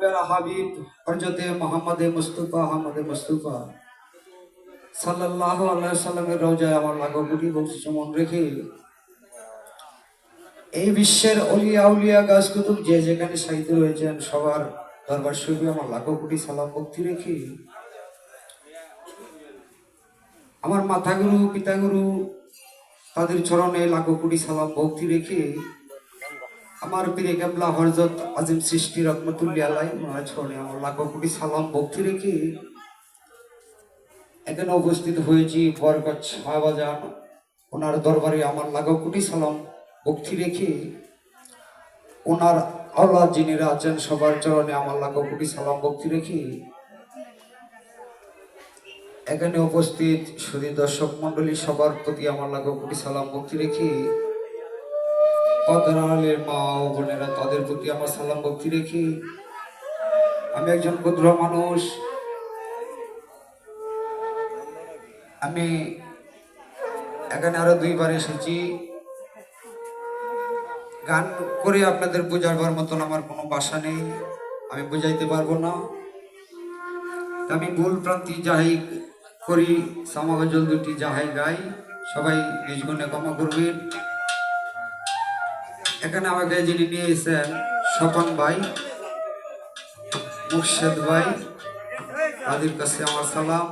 प्यारा हबीब हजरत मोहम्मद मुस्तफा अहमद मुस्तफा সাল্লাল্লাহু আলাইহি ওয়াসাল্লামের রওজায় আমার লাখো কোটি বকশিশ মন রেখে এই বিশ্বের অলিয়া উলিয়া গাছ কুতুব যে যেখানে সাহিত্য রয়েছেন সবার দরবার শরীফে আমার লাখো কোটি সালাম ভক্তি রেখে আমার মাতা গুরু পিতা গুরু তাদের চরণে লাখো কোটি সালাম ভক্তি রেখে আমার পীরে কেবলা হযরত আজিম সৃষ্টি রহমাতুল্লাহ আলাইহি ওনার চরণে আমার লাখো কোটি সালাম ভক্তি রেখে এখানে উপস্থিত হয়েছি বরকত শাহবাজান ওনার দরবারে আমার লাখো কোটি সালাম ভক্তি রেখে ওনার আওলাদ যিনিরা আছেন সবার চরণে আমার লাখো কোটি সালাম ভক্তি রেখে এখানে উপস্থিত সুধী দর্শক মন্ডলী সবার প্রতি আমার লাখো কোটি সালাম ভক্তি রেখে পদ্মালের মা ও বোনেরা তাদের প্রতি আমার সালাম ভক্তি রেখে আমি একজন ক্ষুদ্র মানুষ। আমি এখানে আরো দুইবার এসেছি, গান করে আপনাদের বোঝাবার মতন আমার কোনো ভাষা নেই, আমি বুঝাইতে পারবো না। আমি ভুল প্রান্তি যাহাই করি সামাগজল দুটি যাহাই গাই সবাই নিজ গুণে ক্ষমা করবেন। এখানে আমাকে যিনি নিয়ে এসেছেন স্বপন ভাই, মুর্শেদ ভাই, তাদের কাছে আমার সালাম।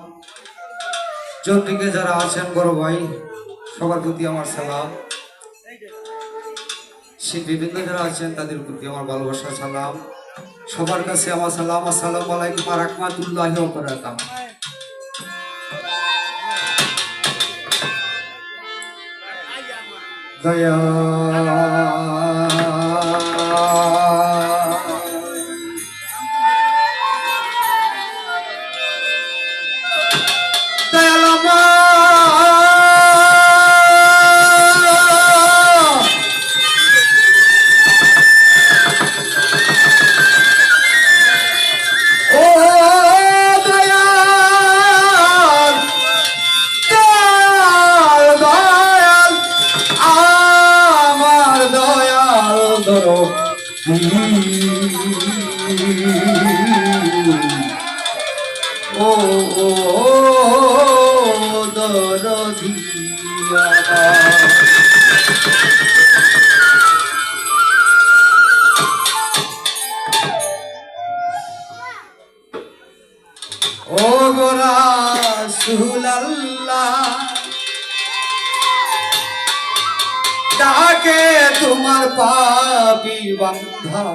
চৌদিকে যারা আছেন বড় ভাই সবার প্রতি আমার সালাম। শিল্পীবৃন্দ যারা আছেন তাদের প্রতি আমার ভালোবাসা সালাম। সবার কাছে আমার সালাম। আসসালামু আলাইকুম ওয়া রাহমাতুল্লাহি ওয়া বারাকাতুহু। দয়া ও দরদিয়া ও গো রাসূলুল্লাহ ডাকে তোমার পাপী বান্ধা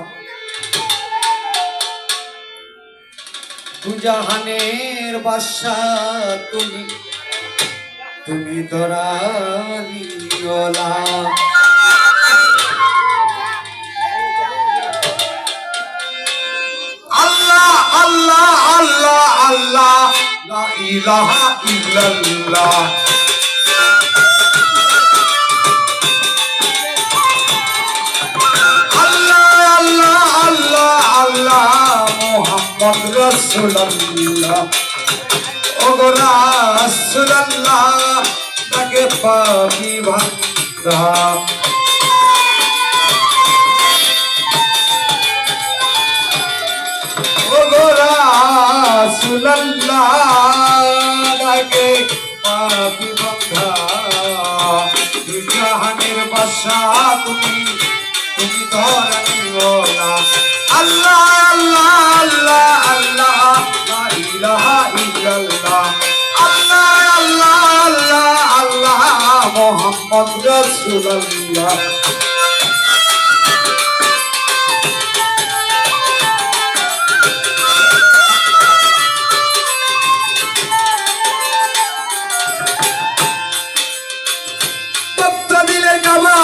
দুজাহানের বাদশাহ তুমি দরানিওয়ালা। আল্লাহ আল্লাহ আল্লাহ আল্লাহ লা ইলাহা ইল্লাল্লাহ। মোহাম্মদ রাসূলুল্লাহ ও গো রাসূলুল্লাহ তাকে পাপী বান্দা ও গো রাসূলুল্লাহ তাকে পাপী বান্দা দুজাহানের বাদশাহ তুমি ধরানিওয়ালা। আল্লাহ আল্লাহ আল্লাহ আল্লাহ লা ইলাহা ইল্লাল্লাহ। আল্লাহ আল্লাহ আল্লাহ আল্লাহ মুহাম্মদ রাসূলুল্লাহ। ভক্ত দিলের কাবা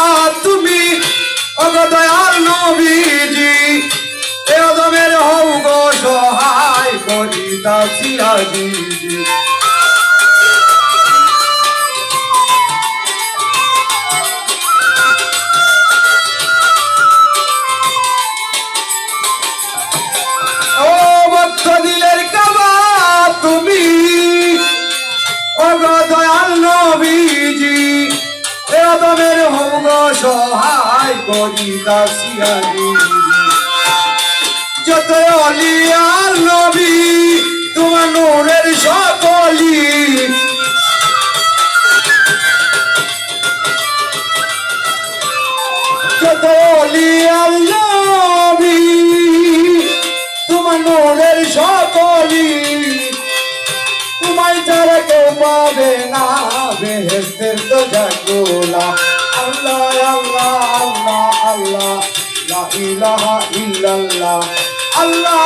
তুমি ওগো দয়াল নবীজি এ আদমের হও গো সহায় করিতাছি আজিজি। ও ভক্ত দিলের কাবা তুমি ওগো দয়াল নবীজি এ আদমের হও গো সহায় করিতাছি আজিজি। যত অলি আর নবী তোমার নূরের সকলি যত অলি আর নবী তোমার নূরের সকলি তোমায় ছাড়া কেউ পাবে না বেহেশতের তো জাগোলা আল্লাহ আল্লাহ আল্লাহ আল্লাহ লা ইলাহা ইল্লাল্লাহ আল্লাহ